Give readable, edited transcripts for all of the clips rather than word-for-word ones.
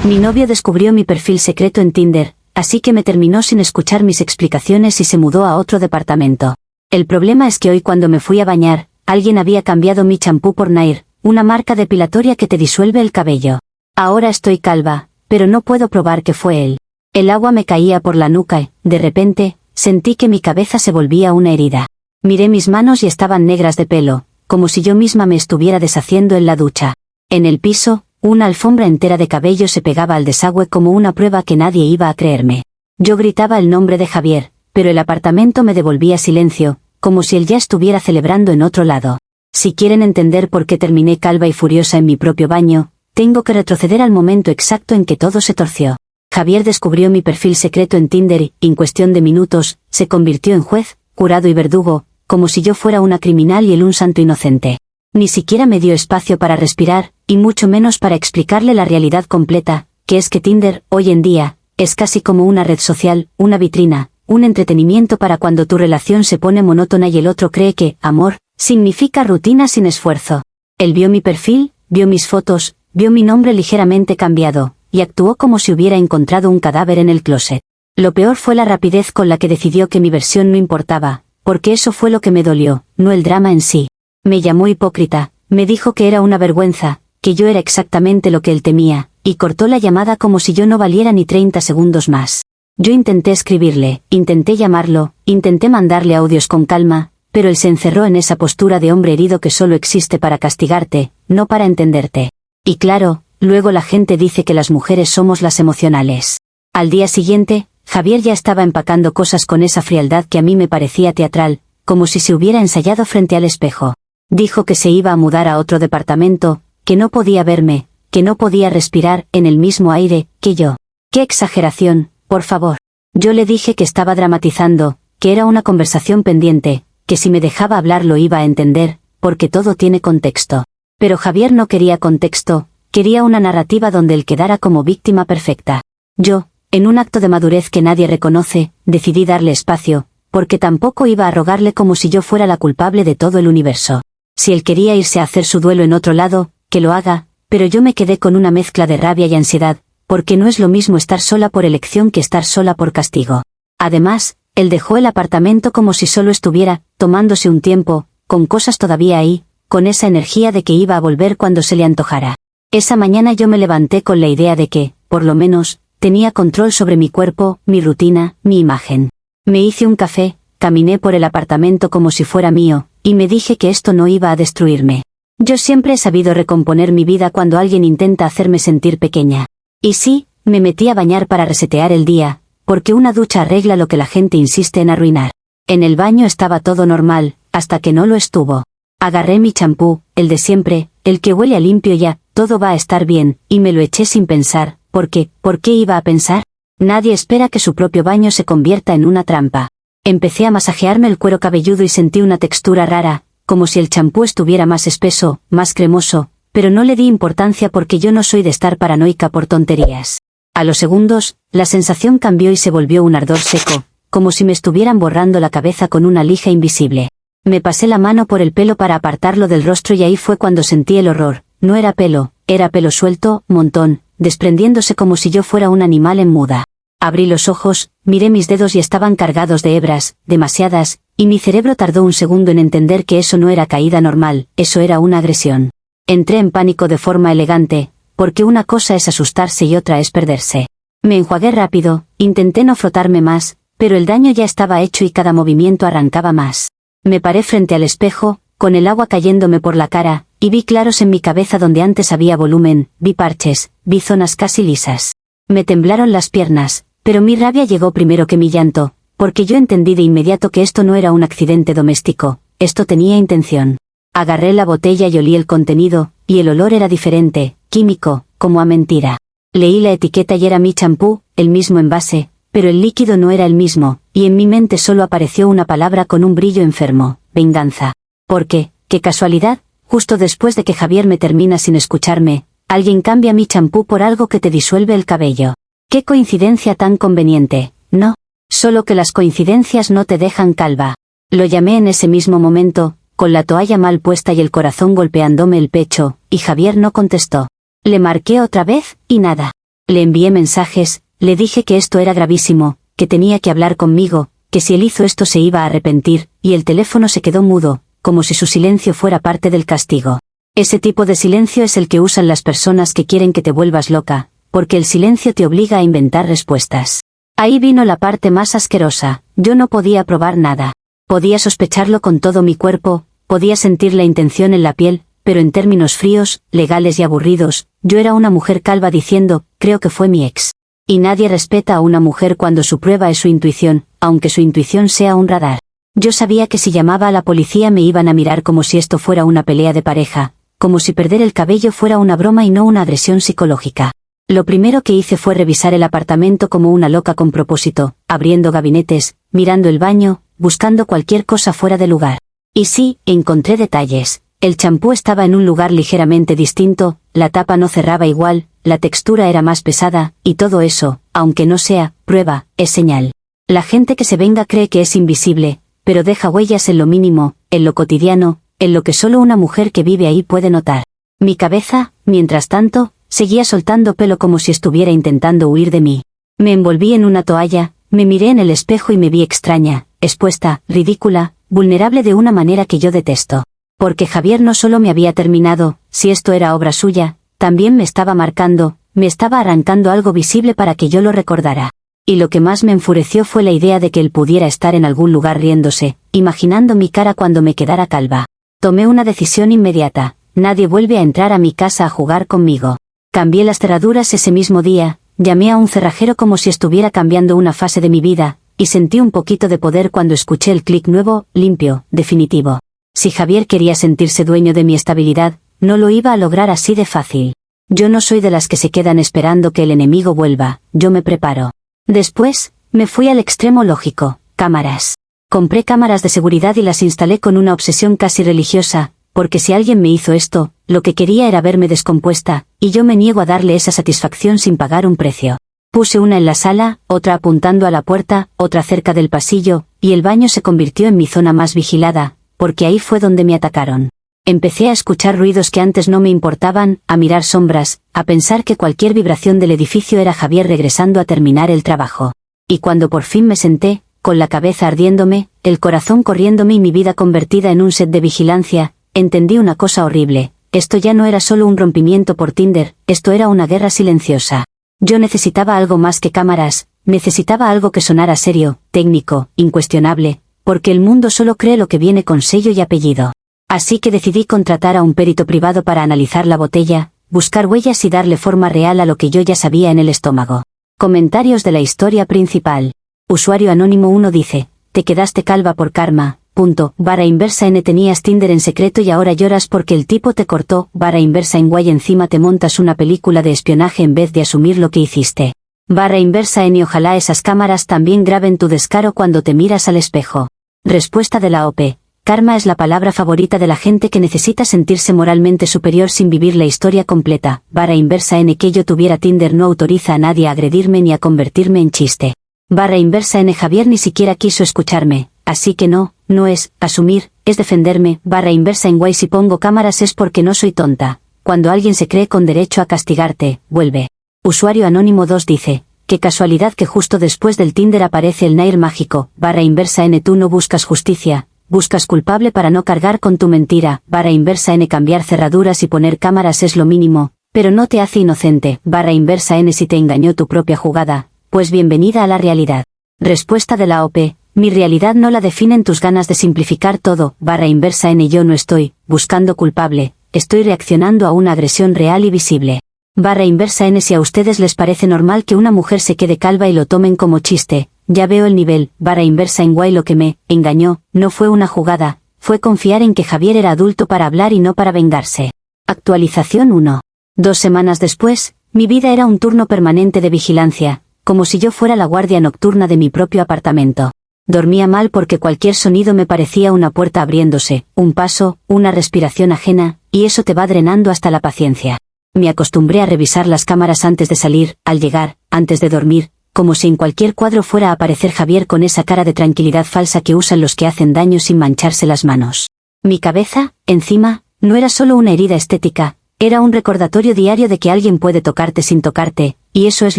Mi novio descubrió mi perfil secreto en Tinder, así que me terminó sin escuchar mis explicaciones y se mudó a otro departamento. El problema es que hoy cuando me fui a bañar, alguien había cambiado mi champú por Nair, una marca depilatoria que te disuelve el cabello. Ahora estoy calva, pero no puedo probar que fue él. El agua me caía por la nuca y, de repente, sentí que mi cabeza se volvía una herida. Miré mis manos y estaban negras de pelo, como si yo misma me estuviera deshaciendo en la ducha. En el piso, una alfombra entera de cabello se pegaba al desagüe como una prueba que nadie iba a creerme. Yo gritaba el nombre de Javier, pero el apartamento me devolvía silencio, como si él ya estuviera celebrando en otro lado. Si quieren entender por qué terminé calva y furiosa en mi propio baño, tengo que retroceder al momento exacto en que todo se torció. Javier descubrió mi perfil secreto en Tinder y, en cuestión de minutos, se convirtió en juez, jurado y verdugo, como si yo fuera una criminal y él un santo inocente. Ni siquiera me dio espacio para respirar, y mucho menos para explicarle la realidad completa, que es que Tinder, hoy en día, es casi como una red social, una vitrina, un entretenimiento para cuando tu relación se pone monótona y el otro cree que, amor, significa rutina sin esfuerzo. Él vio mi perfil, vio mis fotos, vio mi nombre ligeramente cambiado, y actuó como si hubiera encontrado un cadáver en el closet. Lo peor fue la rapidez con la que decidió que mi versión no importaba, porque eso fue lo que me dolió, no el drama en sí. Me llamó hipócrita, me dijo que era una vergüenza, que yo era exactamente lo que él temía, y cortó la llamada como si yo no valiera ni 30 segundos más. Yo intenté escribirle, intenté llamarlo, intenté mandarle audios con calma, pero él se encerró en esa postura de hombre herido que solo existe para castigarte, no para entenderte. Y claro, luego la gente dice que las mujeres somos las emocionales. Al día siguiente, Javier ya estaba empacando cosas con esa frialdad que a mí me parecía teatral, como si se hubiera ensayado frente al espejo. Dijo que se iba a mudar a otro departamento, que no podía verme, que no podía respirar en el mismo aire que yo. ¡Qué exageración, por favor! Yo le dije que estaba dramatizando, que era una conversación pendiente, que si me dejaba hablar lo iba a entender, porque todo tiene contexto. Pero Javier no quería contexto, quería una narrativa donde él quedara como víctima perfecta. Yo, en un acto de madurez que nadie reconoce, decidí darle espacio, porque tampoco iba a rogarle como si yo fuera la culpable de todo el universo. Si él quería irse a hacer su duelo en otro lado, que lo haga, pero yo me quedé con una mezcla de rabia y ansiedad, porque no es lo mismo estar sola por elección que estar sola por castigo. Además, él dejó el apartamento como si solo estuviera, tomándose un tiempo, con cosas todavía ahí, con esa energía de que iba a volver cuando se le antojara. Esa mañana yo me levanté con la idea de que, por lo menos, tenía control sobre mi cuerpo, mi rutina, mi imagen. Me hice un café, caminé por el apartamento como si fuera mío, y me dije que esto no iba a destruirme. Yo siempre he sabido recomponer mi vida cuando alguien intenta hacerme sentir pequeña. Y sí, me metí a bañar para resetear el día, porque una ducha arregla lo que la gente insiste en arruinar. En el baño estaba todo normal, hasta que no lo estuvo. Agarré mi champú, el de siempre, el que huele a limpio ya, todo va a estar bien, y me lo eché sin pensar, porque, ¿por qué iba a pensar? Nadie espera que su propio baño se convierta en una trampa. Empecé a masajearme el cuero cabelludo y sentí una textura rara, como si el champú estuviera más espeso, más cremoso, pero no le di importancia porque yo no soy de estar paranoica por tonterías. A los segundos, la sensación cambió y se volvió un ardor seco, como si me estuvieran borrando la cabeza con una lija invisible. Me pasé la mano por el pelo para apartarlo del rostro y ahí fue cuando sentí el horror. No era pelo, era pelo suelto, montón, desprendiéndose como si yo fuera un animal en muda. Abrí los ojos, miré mis dedos y estaban cargados de hebras, demasiadas, y mi cerebro tardó un segundo en entender que eso no era caída normal, eso era una agresión. Entré en pánico de forma elegante, porque una cosa es asustarse y otra es perderse. Me enjuagué rápido, intenté no frotarme más, pero el daño ya estaba hecho y cada movimiento arrancaba más. Me paré frente al espejo, con el agua cayéndome por la cara, y vi claros en mi cabeza donde antes había volumen, vi parches, vi zonas casi lisas. Me temblaron las piernas, pero mi rabia llegó primero que mi llanto, porque yo entendí de inmediato que esto no era un accidente doméstico, esto tenía intención. Agarré la botella y olí el contenido, y el olor era diferente, químico, como a mentira. Leí la etiqueta y era mi champú, el mismo envase, pero el líquido no era el mismo, y en mi mente solo apareció una palabra con un brillo enfermo, venganza. Porque, qué casualidad, justo después de que Javier me termina sin escucharme, alguien cambia mi champú por algo que te disuelve el cabello. Qué coincidencia tan conveniente, ¿no? Solo que las coincidencias no te dejan calva. Lo llamé en ese mismo momento, con la toalla mal puesta y el corazón golpeándome el pecho, y Javier no contestó. Le marqué otra vez, y nada. Le envié mensajes, le dije que esto era gravísimo, que tenía que hablar conmigo, que si él hizo esto se iba a arrepentir, y el teléfono se quedó mudo, como si su silencio fuera parte del castigo. Ese tipo de silencio es el que usan las personas que quieren que te vuelvas loca, porque el silencio te obliga a inventar respuestas. Ahí vino la parte más asquerosa, yo no podía probar nada. Podía sospecharlo con todo mi cuerpo, podía sentir la intención en la piel, pero en términos fríos, legales y aburridos, yo era una mujer calva diciendo, creo que fue mi ex. Y nadie respeta a una mujer cuando su prueba es su intuición, aunque su intuición sea un radar. Yo sabía que si llamaba a la policía me iban a mirar como si esto fuera una pelea de pareja, como si perder el cabello fuera una broma y no una agresión psicológica. Lo primero que hice fue revisar el apartamento como una loca con propósito, abriendo gabinetes, mirando el baño, buscando cualquier cosa fuera de lugar. Y sí, encontré detalles. El champú estaba en un lugar ligeramente distinto, la tapa no cerraba igual, la textura era más pesada, y todo eso, aunque no sea prueba, es señal. La gente que se venga cree que es invisible, pero deja huellas en lo mínimo, en lo cotidiano, en lo que solo una mujer que vive ahí puede notar. Mi cabeza, mientras tanto, seguía soltando pelo como si estuviera intentando huir de mí. Me envolví en una toalla, me miré en el espejo y me vi extraña, expuesta, ridícula, vulnerable de una manera que yo detesto. Porque Javier no solo me había terminado, si esto era obra suya, también me estaba marcando, me estaba arrancando algo visible para que yo lo recordara. Y lo que más me enfureció fue la idea de que él pudiera estar en algún lugar riéndose, imaginando mi cara cuando me quedara calva. Tomé una decisión inmediata, nadie vuelve a entrar a mi casa a jugar conmigo. Cambié las cerraduras ese mismo día, llamé a un cerrajero como si estuviera cambiando una fase de mi vida, y sentí un poquito de poder cuando escuché el clic nuevo, limpio, definitivo. Si Javier quería sentirse dueño de mi estabilidad, no lo iba a lograr así de fácil. Yo no soy de las que se quedan esperando que el enemigo vuelva, yo me preparo. Después, me fui al extremo lógico, cámaras. Compré cámaras de seguridad y las instalé con una obsesión casi religiosa, porque si alguien me hizo esto, lo que quería era verme descompuesta, y yo me niego a darle esa satisfacción sin pagar un precio. Puse una en la sala, otra apuntando a la puerta, otra cerca del pasillo, y el baño se convirtió en mi zona más vigilada, porque ahí fue donde me atacaron. Empecé a escuchar ruidos que antes no me importaban, a mirar sombras, a pensar que cualquier vibración del edificio era Javier regresando a terminar el trabajo. Y cuando por fin me senté, con la cabeza ardiéndome, el corazón corriéndome y mi vida convertida en un set de vigilancia, entendí una cosa horrible. Esto ya no era solo un rompimiento por Tinder, esto era una guerra silenciosa. Yo necesitaba algo más que cámaras, necesitaba algo que sonara serio, técnico, incuestionable, porque el mundo solo cree lo que viene con sello y apellido. Así que decidí contratar a un perito privado para analizar la botella, buscar huellas y darle forma real a lo que yo ya sabía en el estómago. Comentarios de la historia principal. Usuario anónimo 1 dice, te quedaste calva por karma, /N tenías Tinder en secreto y ahora lloras porque el tipo te cortó, /N encima te montas una película de espionaje en vez de asumir lo que hiciste. /N ojalá esas cámaras también graben tu descaro cuando te miras al espejo. Respuesta de la OP. Karma es la palabra favorita de la gente que necesita sentirse moralmente superior sin vivir la historia completa. /N que yo tuviera Tinder no autoriza a nadie a agredirme ni a convertirme en chiste. /N Javier ni siquiera quiso escucharme, así que no es asumir, es defenderme. /N si pongo cámaras es porque no soy tonta. Cuando alguien se cree con derecho a castigarte, vuelve. Usuario anónimo 2 dice, qué casualidad que justo después del Tinder aparece el Nair mágico. /N tú no buscas justicia, buscas culpable para no cargar con tu mentira. /N cambiar cerraduras y poner cámaras es lo mínimo, pero no te hace inocente. /N si te engañó tu propia jugada, pues bienvenida a la realidad. Respuesta de la OP. Mi realidad no la definen tus ganas de simplificar todo. /N yo no estoy buscando culpable, estoy reaccionando a una agresión real y visible. /N si a ustedes les parece normal que una mujer se quede calva y lo tomen como chiste, ya veo el nivel. /N lo que me engañó no fue una jugada, fue confiar en que Javier era adulto para hablar y no para vengarse. Actualización 1. 2 semanas después, mi vida era un turno permanente de vigilancia, como si yo fuera la guardia nocturna de mi propio apartamento. Dormía mal porque cualquier sonido me parecía una puerta abriéndose, un paso, una respiración ajena, y eso te va drenando hasta la paciencia. Me acostumbré a revisar las cámaras antes de salir, al llegar, antes de dormir, como si en cualquier cuadro fuera a aparecer Javier con esa cara de tranquilidad falsa que usan los que hacen daño sin mancharse las manos. Mi cabeza, encima, no era solo una herida estética, era un recordatorio diario de que alguien puede tocarte sin tocarte, Y eso es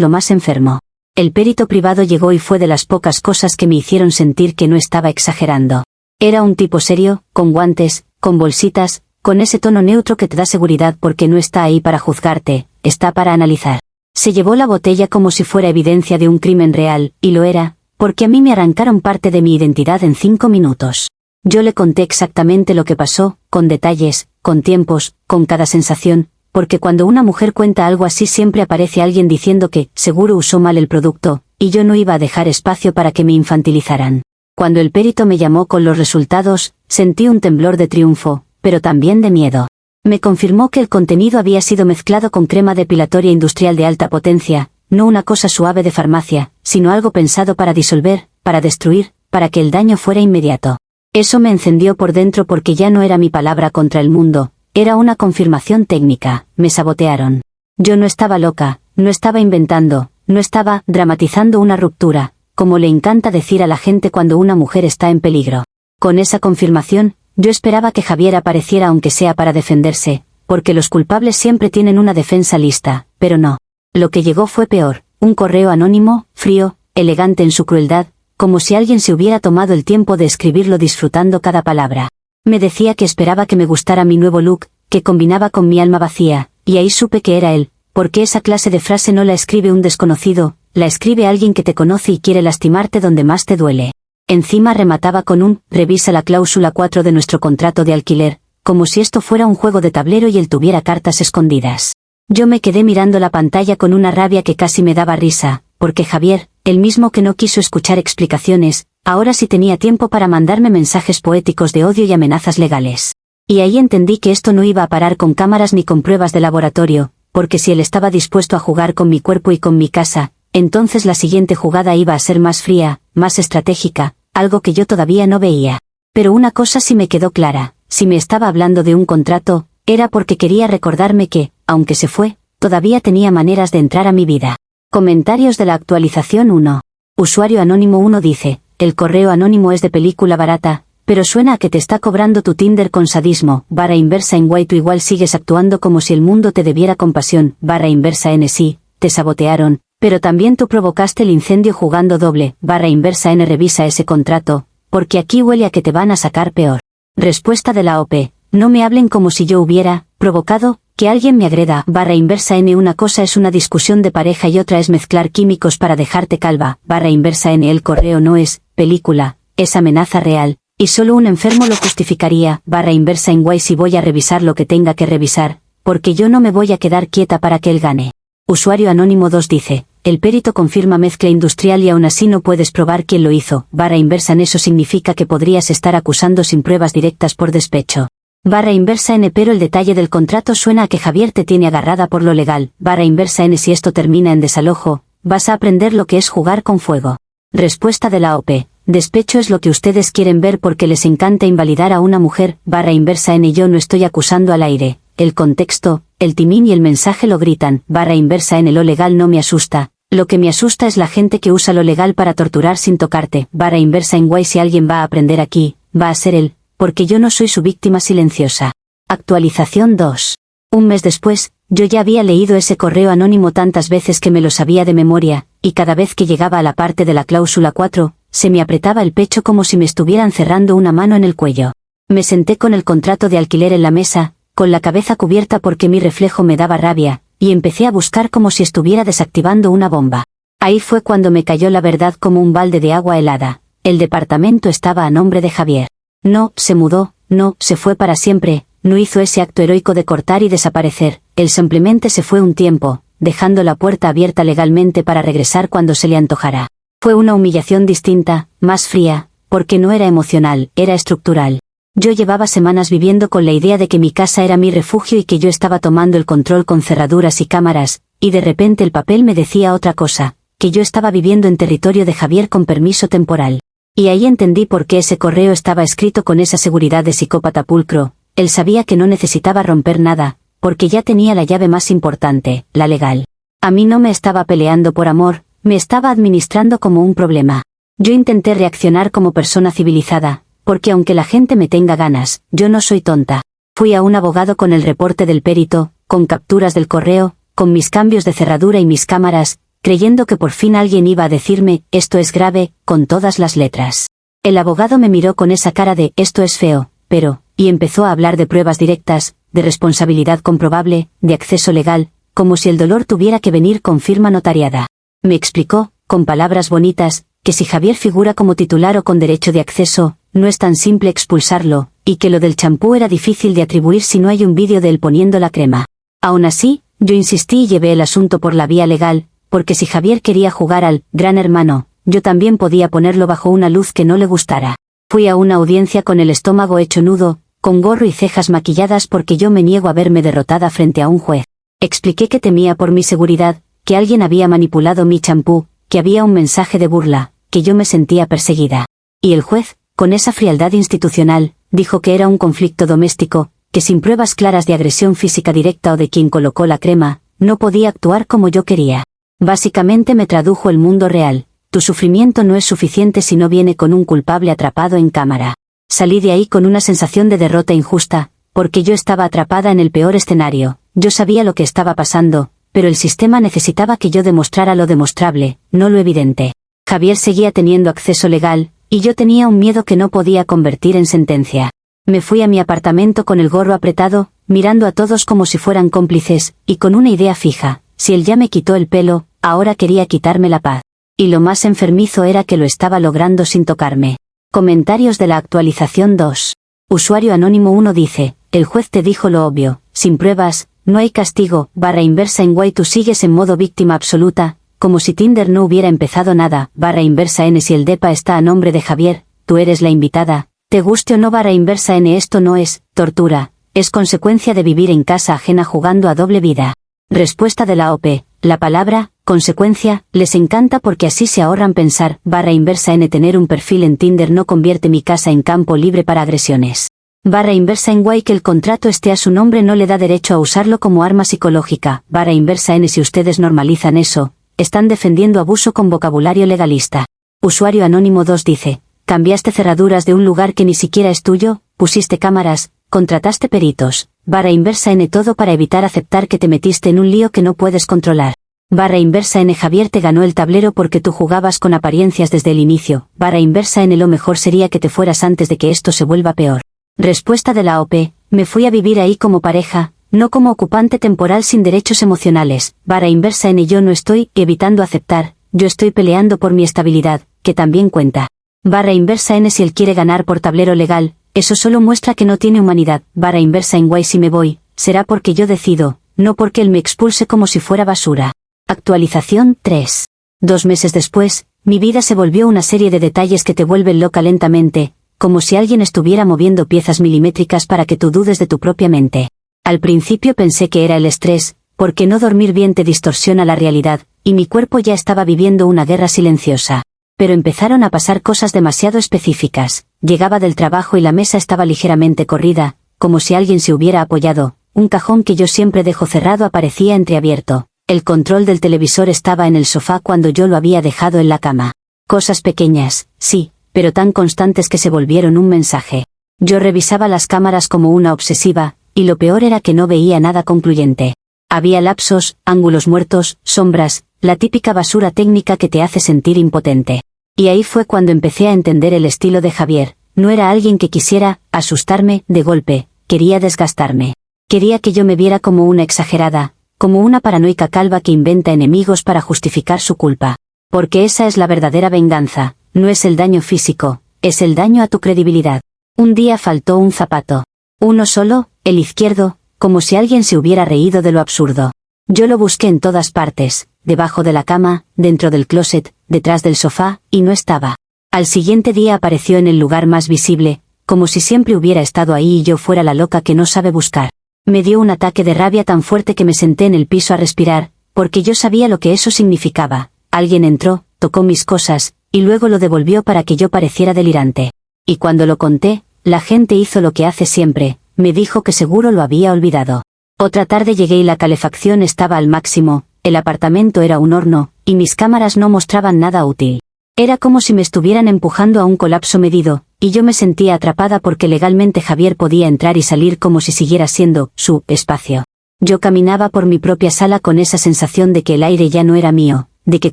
lo más enfermo. El perito privado llegó y fue de las pocas cosas que me hicieron sentir que no estaba exagerando. Era un tipo serio, con guantes, con bolsitas, con ese tono neutro que te da seguridad porque no está ahí para juzgarte, está para analizar. Se llevó la botella como si fuera evidencia de un crimen real, y lo era, porque a mí me arrancaron parte de mi identidad en 5 minutos. Yo le conté exactamente lo que pasó, con detalles, con tiempos, con cada sensación, porque cuando una mujer cuenta algo así siempre aparece alguien diciendo que, seguro usó mal el producto, y yo no iba a dejar espacio para que me infantilizaran. Cuando el perito me llamó con los resultados, sentí un temblor de triunfo, pero también de miedo. Me confirmó que el contenido había sido mezclado con crema depilatoria industrial de alta potencia, no una cosa suave de farmacia, sino algo pensado para disolver, para destruir, para que el daño fuera inmediato. Eso me encendió por dentro porque ya no era mi palabra contra el mundo, era una confirmación técnica, me sabotearon. Yo no estaba loca, no estaba inventando, no estaba dramatizando una ruptura, como le encanta decir a la gente cuando una mujer está en peligro. Con esa confirmación, yo esperaba que Javier apareciera aunque sea para defenderse, porque los culpables siempre tienen una defensa lista, pero no. Lo que llegó fue peor, un correo anónimo, frío, elegante en su crueldad, como si alguien se hubiera tomado el tiempo de escribirlo disfrutando cada palabra. Me decía que esperaba que me gustara mi nuevo look, que combinaba con mi alma vacía, y ahí supe que era él, porque esa clase de frase no la escribe un desconocido, la escribe alguien que te conoce y quiere lastimarte donde más te duele. Encima remataba con un, revisa la cláusula 4 de nuestro contrato de alquiler, como si esto fuera un juego de tablero y él tuviera cartas escondidas. Yo me quedé mirando la pantalla con una rabia que casi me daba risa, porque Javier, el mismo que no quiso escuchar explicaciones, ahora sí tenía tiempo para mandarme mensajes poéticos de odio y amenazas legales. Y ahí entendí que esto no iba a parar con cámaras ni con pruebas de laboratorio, porque si él estaba dispuesto a jugar con mi cuerpo y con mi casa, entonces la siguiente jugada iba a ser más fría, más estratégica, algo que yo todavía no veía. Pero una cosa sí me quedó clara, si me estaba hablando de un contrato, era porque quería recordarme que, aunque se fue, todavía tenía maneras de entrar a mi vida. Comentarios de la actualización 1. Usuario anónimo 1 dice, el correo anónimo es de película barata, pero suena a que te está cobrando tu Tinder con sadismo, /inversa en guay tú igual sigues actuando como si el mundo te debiera compasión, /inversa en sí, te sabotearon, pero también tú provocaste el incendio jugando doble, /inversa en revisa ese contrato, porque aquí huele a que te van a sacar peor. Respuesta de la OP, no me hablen como si yo hubiera provocado que alguien me agreda, /inversa n una cosa es una discusión de pareja y otra es mezclar químicos para dejarte calva, /inversa n el correo no es película, es amenaza real, y solo un enfermo lo justificaría, /inversa en guay si voy a revisar lo que tenga que revisar, porque yo no me voy a quedar quieta para que él gane. Usuario anónimo 2 dice, el perito confirma mezcla industrial y aún así no puedes probar quién lo hizo, /inversa en eso significa que podrías estar acusando sin pruebas directas por despecho. /inversa n pero el detalle del contrato suena a que Javier te tiene agarrada por lo legal, /inversa n si esto termina en desalojo, vas a aprender lo que es jugar con fuego. Respuesta de la OP, despecho es lo que ustedes quieren ver porque les encanta invalidar a una mujer, /inversa n yo no estoy acusando al aire, el contexto, el timín y el mensaje lo gritan, /inversa n lo legal no me asusta, lo que me asusta es la gente que usa lo legal para torturar sin tocarte, /inversa en guay si alguien va a aprender aquí, va a ser él, porque yo no soy su víctima silenciosa. Actualización 2. Un mes después, yo ya había leído ese correo anónimo tantas veces que me lo sabía de memoria, y cada vez que llegaba a la parte de la cláusula 4, se me apretaba el pecho como si me estuvieran cerrando una mano en el cuello. Me senté con el contrato de alquiler en la mesa, con la cabeza cubierta porque mi reflejo me daba rabia, y empecé a buscar como si estuviera desactivando una bomba. Ahí fue cuando me cayó la verdad como un balde de agua helada. El departamento estaba a nombre de Javier. No, se mudó, no, se fue para siempre, no hizo ese acto heroico de cortar y desaparecer, él simplemente se fue un tiempo, dejando la puerta abierta legalmente para regresar cuando se le antojara. Fue una humillación distinta, más fría, porque no era emocional, era estructural. Yo llevaba semanas viviendo con la idea de que mi casa era mi refugio y que yo estaba tomando el control con cerraduras y cámaras, y de repente el papel me decía otra cosa, que yo estaba viviendo en territorio de Javier con permiso temporal. Y ahí entendí por qué ese correo estaba escrito con esa seguridad de psicópata pulcro, él sabía que no necesitaba romper nada, porque ya tenía la llave más importante, la legal. A mí no me estaba peleando por amor, me estaba administrando como un problema. Yo intenté reaccionar como persona civilizada, porque aunque la gente me tenga ganas, yo no soy tonta. Fui a un abogado con el reporte del perito, con capturas del correo, con mis cambios de cerradura y mis cámaras, creyendo que por fin alguien iba a decirme, esto es grave, con todas las letras. El abogado me miró con esa cara de, esto es feo, pero, y empezó a hablar de pruebas directas, de responsabilidad comprobable, de acceso legal, como si el dolor tuviera que venir con firma notariada. Me explicó, con palabras bonitas, que si Javier figura como titular o con derecho de acceso, no es tan simple expulsarlo, y que lo del champú era difícil de atribuir si no hay un vídeo de él poniendo la crema. Aún así, yo insistí y llevé el asunto por la vía legal, porque si Javier quería jugar al Gran Hermano, yo también podía ponerlo bajo una luz que no le gustara. Fui a una audiencia con el estómago hecho nudo, con gorro y cejas maquilladas porque yo me niego a verme derrotada frente a un juez. Expliqué que temía por mi seguridad, que alguien había manipulado mi champú, que había un mensaje de burla, que yo me sentía perseguida. Y el juez, con esa frialdad institucional, dijo que era un conflicto doméstico, que sin pruebas claras de agresión física directa o de quien colocó la crema, no podía actuar como yo quería. Básicamente me tradujo el mundo real. Tu sufrimiento no es suficiente si no viene con un culpable atrapado en cámara. Salí de ahí con una sensación de derrota injusta, porque yo estaba atrapada en el peor escenario. Yo sabía lo que estaba pasando, pero el sistema necesitaba que yo demostrara lo demostrable, no lo evidente. Javier seguía teniendo acceso legal, y yo tenía un miedo que no podía convertir en sentencia. Me fui a mi apartamento con el gorro apretado, mirando a todos como si fueran cómplices, y con una idea fija, si él ya me quitó el pelo, ahora quería quitarme la paz. Y lo más enfermizo era que lo estaba logrando sin tocarme. Comentarios de la actualización 2. Usuario anónimo 1 dice, el juez te dijo lo obvio, sin pruebas, no hay castigo, /inversa en guay tú sigues en modo víctima absoluta, como si Tinder no hubiera empezado nada, /inversa n si el depa está a nombre de Javier, tú eres la invitada, te guste o no /inversa n esto no es, tortura, es consecuencia de vivir en casa ajena jugando a doble vida. Respuesta de la OP, la palabra, consecuencia, les encanta porque así se ahorran pensar, /inversa n tener un perfil en Tinder no convierte mi casa en campo libre para agresiones. /inversa en guay que el contrato esté a su nombre no le da derecho a usarlo como arma psicológica, /inversa n si ustedes normalizan eso, están defendiendo abuso con vocabulario legalista. Usuario anónimo 2 dice, cambiaste cerraduras de un lugar que ni siquiera es tuyo, pusiste cámaras, contrataste peritos, /inversa n todo para evitar aceptar que te metiste en un lío que no puedes controlar. /inversa n Javier te ganó el tablero porque tú jugabas con apariencias desde el inicio, /inversa n lo mejor sería que te fueras antes de que esto se vuelva peor. Respuesta de la OP, me fui a vivir ahí como pareja, no como ocupante temporal sin derechos emocionales, /inversa n yo no estoy evitando aceptar, yo estoy peleando por mi estabilidad, que también cuenta. /inversa n si él quiere ganar por tablero legal, eso solo muestra que no tiene humanidad, /inversa en guay si me voy, será porque yo decido, no porque él me expulse como si fuera basura. Actualización 3. 2 meses después, mi vida se volvió una serie de detalles que te vuelven loca lentamente, como si alguien estuviera moviendo piezas milimétricas para que tú dudes de tu propia mente. Al principio pensé que era el estrés, porque no dormir bien te distorsiona la realidad, y mi cuerpo ya estaba viviendo una guerra silenciosa. Pero empezaron a pasar cosas demasiado específicas, llegaba del trabajo y la mesa estaba ligeramente corrida, como si alguien se hubiera apoyado, un cajón que yo siempre dejo cerrado aparecía entreabierto. El control del televisor estaba en el sofá cuando yo lo había dejado en la cama. Cosas pequeñas, sí, pero tan constantes que se volvieron un mensaje. Yo revisaba las cámaras como una obsesiva, y lo peor era que no veía nada concluyente. Había lapsos, ángulos muertos, sombras, la típica basura técnica que te hace sentir impotente. Y ahí fue cuando empecé a entender el estilo de Javier, no era alguien que quisiera asustarme de golpe, quería desgastarme. Quería que yo me viera como una exagerada, como una paranoica calva que inventa enemigos para justificar su culpa. Porque esa es la verdadera venganza, no es el daño físico, es el daño a tu credibilidad. Un día faltó un zapato. Uno solo, el izquierdo, como si alguien se hubiera reído de lo absurdo. Yo lo busqué en todas partes, debajo de la cama, dentro del closet, detrás del sofá, y no estaba. Al siguiente día apareció en el lugar más visible, como si siempre hubiera estado ahí y yo fuera la loca que no sabe buscar. Me dio un ataque de rabia tan fuerte que me senté en el piso a respirar, porque yo sabía lo que eso significaba. Alguien entró, tocó mis cosas, y luego lo devolvió para que yo pareciera delirante. Y cuando lo conté, la gente hizo lo que hace siempre, me dijo que seguro lo había olvidado. Otra tarde llegué y la calefacción estaba al máximo, el apartamento era un horno, y mis cámaras no mostraban nada útil. Era como si me estuvieran empujando a un colapso medido, y yo me sentía atrapada porque legalmente Javier podía entrar y salir como si siguiera siendo su espacio. Yo caminaba por mi propia sala con esa sensación de que el aire ya no era mío, de que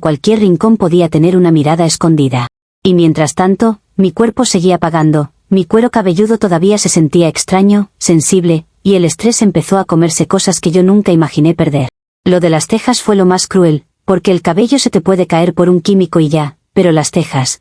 cualquier rincón podía tener una mirada escondida. Y mientras tanto, mi cuerpo seguía apagando, mi cuero cabelludo todavía se sentía extraño, sensible, y el estrés empezó a comerse cosas que yo nunca imaginé perder. Lo de las cejas fue lo más cruel, porque el cabello se te puede caer por un químico y ya, pero las cejas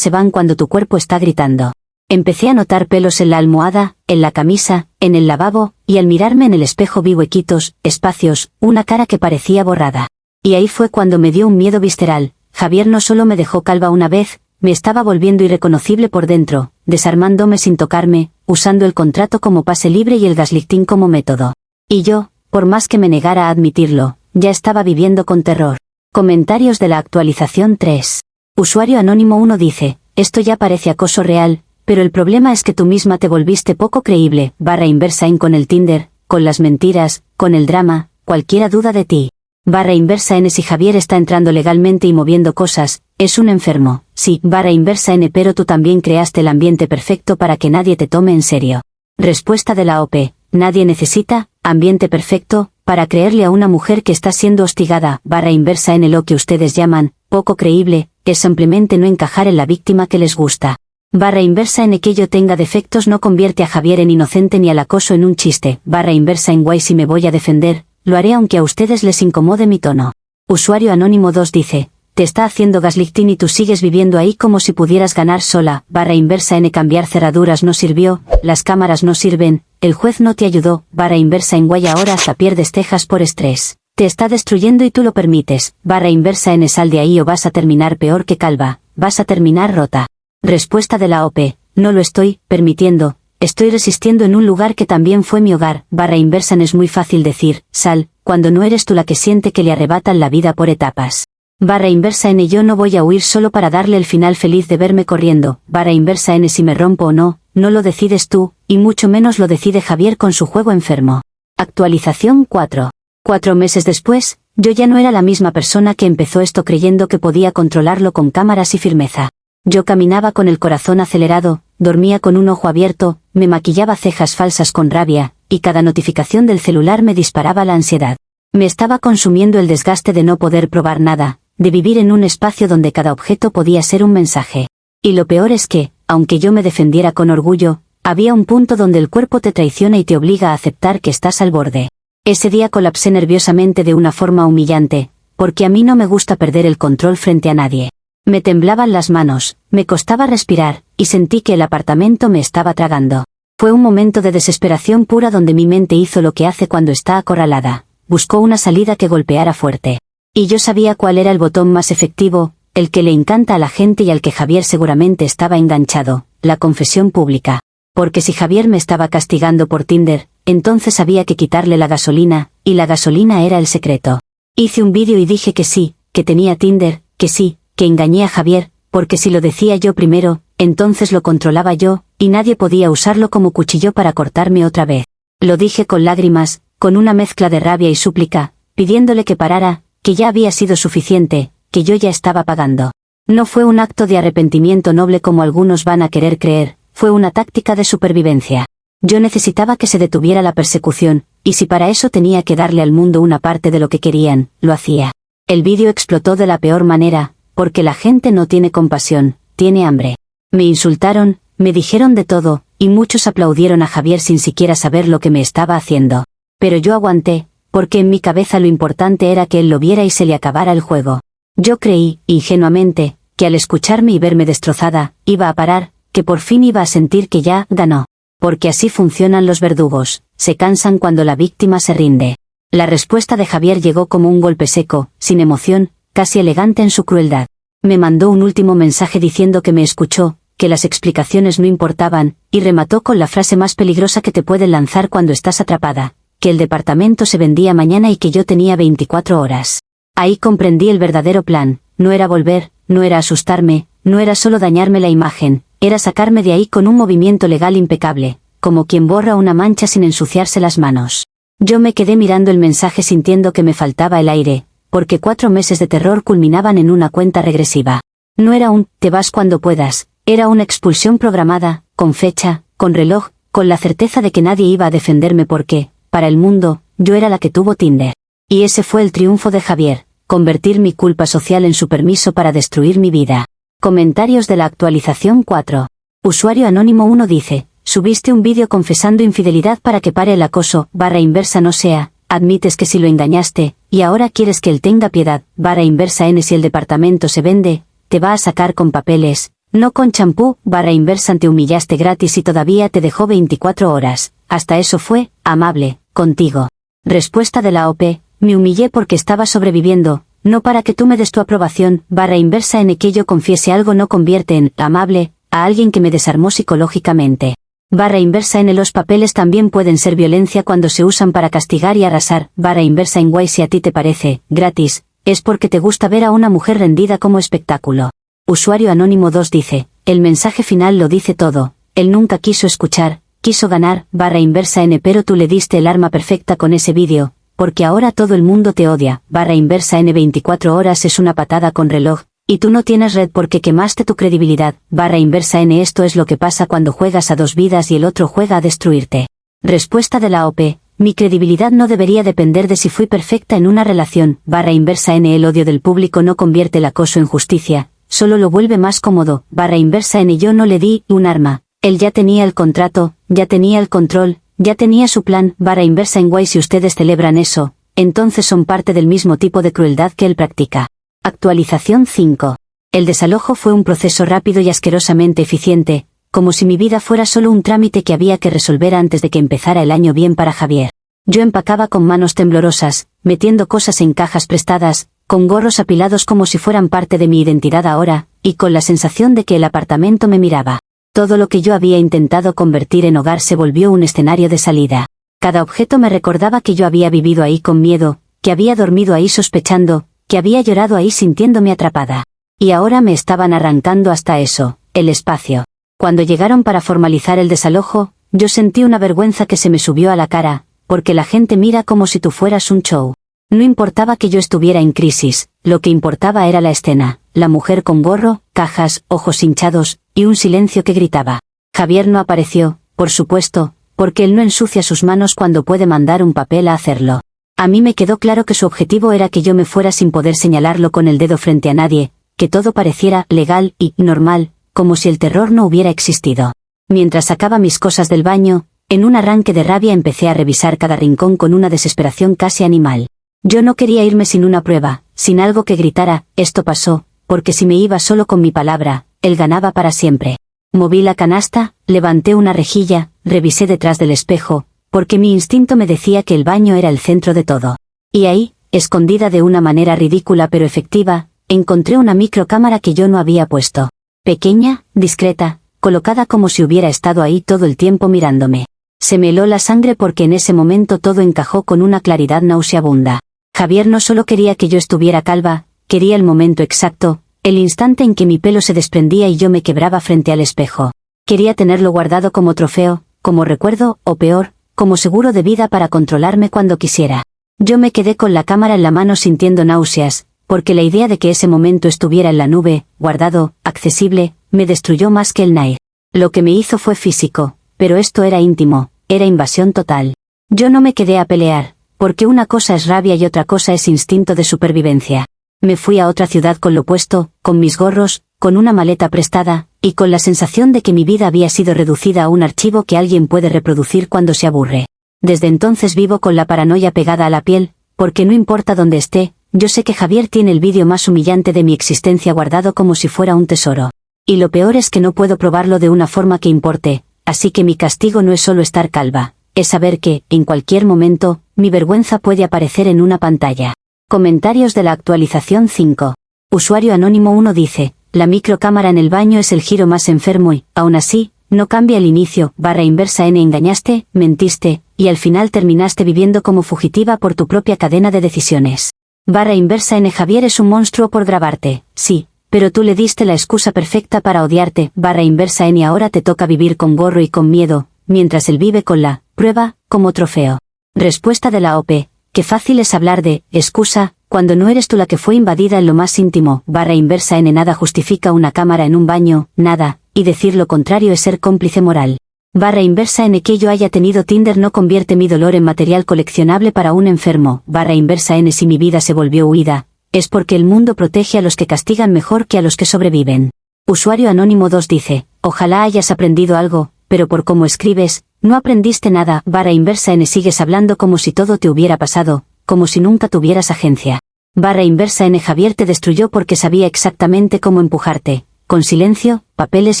se van cuando tu cuerpo está gritando. Empecé a notar pelos en la almohada, en la camisa, en el lavabo, y al mirarme en el espejo vi huequitos, espacios, una cara que parecía borrada. Y ahí fue cuando me dio un miedo visceral. Javier no solo me dejó calva una vez, me estaba volviendo irreconocible por dentro, desarmándome sin tocarme, usando el contrato como pase libre y el gaslighting como método. Y yo, por más que me negara a admitirlo, ya estaba viviendo con terror. Comentarios de la actualización 3. Usuario anónimo 1 dice, esto ya parece acoso real, pero el problema es que tú misma te volviste poco creíble, /inversa con el Tinder, con las mentiras, con el drama, cualquiera duda de ti. /inversa si Javier está entrando legalmente y moviendo cosas, es un enfermo, sí, /inversa pero tú también creaste el ambiente perfecto para que nadie te tome en serio. Respuesta de la OP, nadie necesita, ambiente perfecto, para creerle a una mujer que está siendo hostigada, /inversa lo que ustedes llaman, poco creíble, es simplemente no encajar en la víctima que les gusta. /inversa que yo tenga defectos no convierte a Javier en inocente ni al acoso en un chiste, /inversa guay si me voy a defender, lo haré aunque a ustedes les incomode mi tono. Usuario anónimo 2 dice, te está haciendo gaslighting y tú sigues viviendo ahí como si pudieras ganar sola, /inversa cambiar cerraduras no sirvió, las cámaras no sirven, el juez no te ayudó, /inversa guay ahora hasta pierdes cejas por estrés. Te está destruyendo y tú lo permites, /inversa sal de ahí o vas a terminar peor que calva, vas a terminar rota. Respuesta de la OP, no lo estoy permitiendo, estoy resistiendo en un lugar que también fue mi hogar, /inversa es muy fácil decir, sal, cuando no eres tú la que siente que le arrebatan la vida por etapas. /inversa yo no voy a huir solo para darle el final feliz de verme corriendo, /inversa si me rompo o no, no lo decides tú, y mucho menos lo decide Javier con su juego enfermo. Actualización 4. 4 meses después, yo ya no era la misma persona que empezó esto creyendo que podía controlarlo con cámaras y firmeza. Yo caminaba con el corazón acelerado, dormía con un ojo abierto, me maquillaba cejas falsas con rabia, y cada notificación del celular me disparaba la ansiedad. Me estaba consumiendo el desgaste de no poder probar nada, de vivir en un espacio donde cada objeto podía ser un mensaje. Y lo peor es que, aunque yo me defendiera con orgullo, había un punto donde el cuerpo te traiciona y te obliga a aceptar que estás al borde. Ese día colapsé nerviosamente de una forma humillante, porque a mí no me gusta perder el control frente a nadie. Me temblaban las manos, me costaba respirar, y sentí que el apartamento me estaba tragando. Fue un momento de desesperación pura donde mi mente hizo lo que hace cuando está acorralada, buscó una salida que golpeara fuerte. Y yo sabía cuál era el botón más efectivo, el que le encanta a la gente y al que Javier seguramente estaba enganchado, la confesión pública. Porque si Javier me estaba castigando por Tinder, entonces había que quitarle la gasolina, y la gasolina era el secreto. Hice un vídeo y dije que sí, que tenía Tinder, que sí, que engañé a Javier, porque si lo decía yo primero, entonces lo controlaba yo, y nadie podía usarlo como cuchillo para cortarme otra vez. Lo dije con lágrimas, con una mezcla de rabia y súplica, pidiéndole que parara, que ya había sido suficiente, que yo ya estaba pagando. No fue un acto de arrepentimiento noble como algunos van a querer creer, fue una táctica de supervivencia. Yo necesitaba que se detuviera la persecución, y si para eso tenía que darle al mundo una parte de lo que querían, lo hacía. El vídeo explotó de la peor manera, porque la gente no tiene compasión, tiene hambre. Me insultaron, me dijeron de todo, y muchos aplaudieron a Javier sin siquiera saber lo que me estaba haciendo. Pero yo aguanté, porque en mi cabeza lo importante era que él lo viera y se le acabara el juego. Yo creí, ingenuamente, que al escucharme y verme destrozada, iba a parar, que por fin iba a sentir que ya ganó. Porque así funcionan los verdugos, se cansan cuando la víctima se rinde. La respuesta de Javier llegó como un golpe seco, sin emoción, casi elegante en su crueldad. Me mandó un último mensaje diciendo que me escuchó, que las explicaciones no importaban, y remató con la frase más peligrosa que te pueden lanzar cuando estás atrapada, que el departamento se vendía mañana y que yo tenía 24 horas. Ahí comprendí el verdadero plan, no era volver, no era asustarme, no era solo dañarme la imagen, era sacarme de ahí con un movimiento legal impecable, como quien borra una mancha sin ensuciarse las manos. Yo me quedé mirando el mensaje sintiendo que me faltaba el aire, porque 4 meses de terror culminaban en una cuenta regresiva. No era un «te vas cuando puedas», era una expulsión programada, con fecha, con reloj, con la certeza de que nadie iba a defenderme porque, para el mundo, yo era la que tuvo Tinder. Y ese fue el triunfo de Javier, convertir mi culpa social en su permiso para destruir mi vida. Comentarios de la actualización 4. Usuario anónimo 1 dice, subiste un vídeo confesando infidelidad para que pare el acoso, /inversa no sea, admites que si lo engañaste, y ahora quieres que él tenga piedad, /inversa n si el departamento se vende, te va a sacar con papeles, no con champú, /inversa te humillaste gratis y todavía te dejó 24 horas, hasta eso fue, amable, contigo. Respuesta de la OP, me humillé porque estaba sobreviviendo, no para que tú me des tu aprobación, /inversa n que yo confiese algo no convierte en amable a alguien que me desarmó psicológicamente. /inversa n los papeles también pueden ser violencia cuando se usan para castigar y arrasar, /inversa en guay si a ti te parece gratis, es porque te gusta ver a una mujer rendida como espectáculo. Usuario anónimo 2 dice, el mensaje final lo dice todo, él nunca quiso escuchar, quiso ganar, /inversa n pero tú le diste el arma perfecta con ese vídeo, porque ahora todo el mundo te odia, /inversa n 24 horas es una patada con reloj, y tú no tienes red porque quemaste tu credibilidad, /inversa n esto es lo que pasa cuando juegas a dos vidas y el otro juega a destruirte. Respuesta de la OP, mi credibilidad no debería depender de si fui perfecta en una relación, /inversa n el odio del público no convierte el acoso en justicia, solo lo vuelve más cómodo, /inversa n yo no le di un arma, él ya tenía el contrato, ya tenía el control, ya tenía su plan, /inversa en guay si ustedes celebran eso, entonces son parte del mismo tipo de crueldad que él practica. Actualización 5. El desalojo fue un proceso rápido y asquerosamente eficiente, como si mi vida fuera solo un trámite que había que resolver antes de que empezara el año bien para Javier. Yo empacaba con manos temblorosas, metiendo cosas en cajas prestadas, con gorros apilados como si fueran parte de mi identidad ahora, y con la sensación de que el apartamento me miraba. Todo lo que yo había intentado convertir en hogar se volvió un escenario de salida. Cada objeto me recordaba que yo había vivido ahí con miedo, que había dormido ahí sospechando, que había llorado ahí sintiéndome atrapada. Y ahora me estaban arrancando hasta eso, el espacio. Cuando llegaron para formalizar el desalojo, yo sentí una vergüenza que se me subió a la cara, porque la gente mira como si tú fueras un show. No importaba que yo estuviera en crisis, lo que importaba era la escena, la mujer con gorro, cajas, ojos hinchados, y un silencio que gritaba. Javier no apareció, por supuesto, porque él no ensucia sus manos cuando puede mandar un papel a hacerlo. A mí me quedó claro que su objetivo era que yo me fuera sin poder señalarlo con el dedo frente a nadie, que todo pareciera legal y normal, como si el terror no hubiera existido. Mientras sacaba mis cosas del baño, en un arranque de rabia empecé a revisar cada rincón con una desesperación casi animal. Yo no quería irme sin una prueba, sin algo que gritara, esto pasó, porque si me iba solo con mi palabra, él ganaba para siempre. Moví la canasta, levanté una rejilla, revisé detrás del espejo, porque mi instinto me decía que el baño era el centro de todo. Y ahí, escondida de una manera ridícula pero efectiva, encontré una microcámara que yo no había puesto. Pequeña, discreta, colocada como si hubiera estado ahí todo el tiempo mirándome. Se me heló la sangre porque en ese momento todo encajó con una claridad nauseabunda. Javier no solo quería que yo estuviera calva, quería el momento exacto, el instante en que mi pelo se desprendía y yo me quebraba frente al espejo. Quería tenerlo guardado como trofeo, como recuerdo, o peor, como seguro de vida para controlarme cuando quisiera. Yo me quedé con la cámara en la mano sintiendo náuseas, porque la idea de que ese momento estuviera en la nube, guardado, accesible, me destruyó más que el Nair. Lo que me hizo fue físico, pero esto era íntimo, era invasión total. Yo no me quedé a pelear, porque una cosa es rabia y otra cosa es instinto de supervivencia. Me fui a otra ciudad con lo puesto, con mis gorros, con una maleta prestada, y con la sensación de que mi vida había sido reducida a un archivo que alguien puede reproducir cuando se aburre. Desde entonces vivo con la paranoia pegada a la piel, porque no importa dónde esté, yo sé que Javier tiene el vídeo más humillante de mi existencia guardado como si fuera un tesoro. Y lo peor es que no puedo probarlo de una forma que importe, así que mi castigo no es solo estar calva, es saber que, en cualquier momento, mi vergüenza puede aparecer en una pantalla. Comentarios de la actualización 5. Usuario anónimo 1 dice, la microcámara en el baño es el giro más enfermo y, aún así, no cambia el inicio, /inversa n engañaste, mentiste, y al final terminaste viviendo como fugitiva por tu propia cadena de decisiones. /inversa n Javier es un monstruo por grabarte, sí, pero tú le diste la excusa perfecta para odiarte, /inversa n ahora te toca vivir con gorro y con miedo, mientras él vive con la prueba, como trofeo. Respuesta de la OP, qué fácil es hablar de excusa, cuando no eres tú la que fue invadida en lo más íntimo, /inversa n nada justifica una cámara en un baño, nada, y decir lo contrario es ser cómplice moral. Barra inversa n que yo haya tenido Tinder no convierte mi dolor en material coleccionable para un enfermo. Barra inversa n si mi vida se volvió huida, es porque el mundo protege a los que castigan mejor que a los que sobreviven. Usuario anónimo 2 dice, ojalá hayas aprendido algo, pero por cómo escribes, no aprendiste nada. Barra inversa n sigues hablando como si todo te hubiera pasado, como si nunca tuvieras agencia. Barra inversa n Javier te destruyó porque sabía exactamente cómo empujarte, con silencio, papeles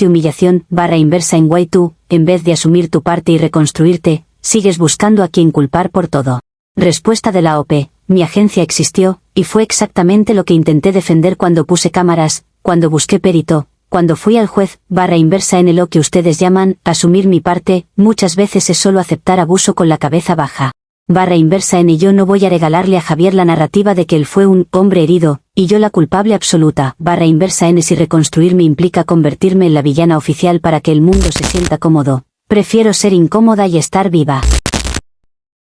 y humillación. Barra inversa en guay tú, en vez de asumir tu parte y reconstruirte, sigues buscando a quien culpar por todo. Respuesta de la OP, mi agencia existió, y fue exactamente lo que intenté defender cuando puse cámaras, cuando busqué perito, cuando fui al juez. Barra inversa en lo que ustedes llaman, asumir mi parte, muchas veces es solo aceptar abuso con la cabeza baja. Barra inversa n yo no voy a regalarle a Javier la narrativa de que él fue un hombre herido, y yo la culpable absoluta. Barra inversa n si reconstruirme implica convertirme en la villana oficial para que el mundo se sienta cómodo, prefiero ser incómoda y estar viva.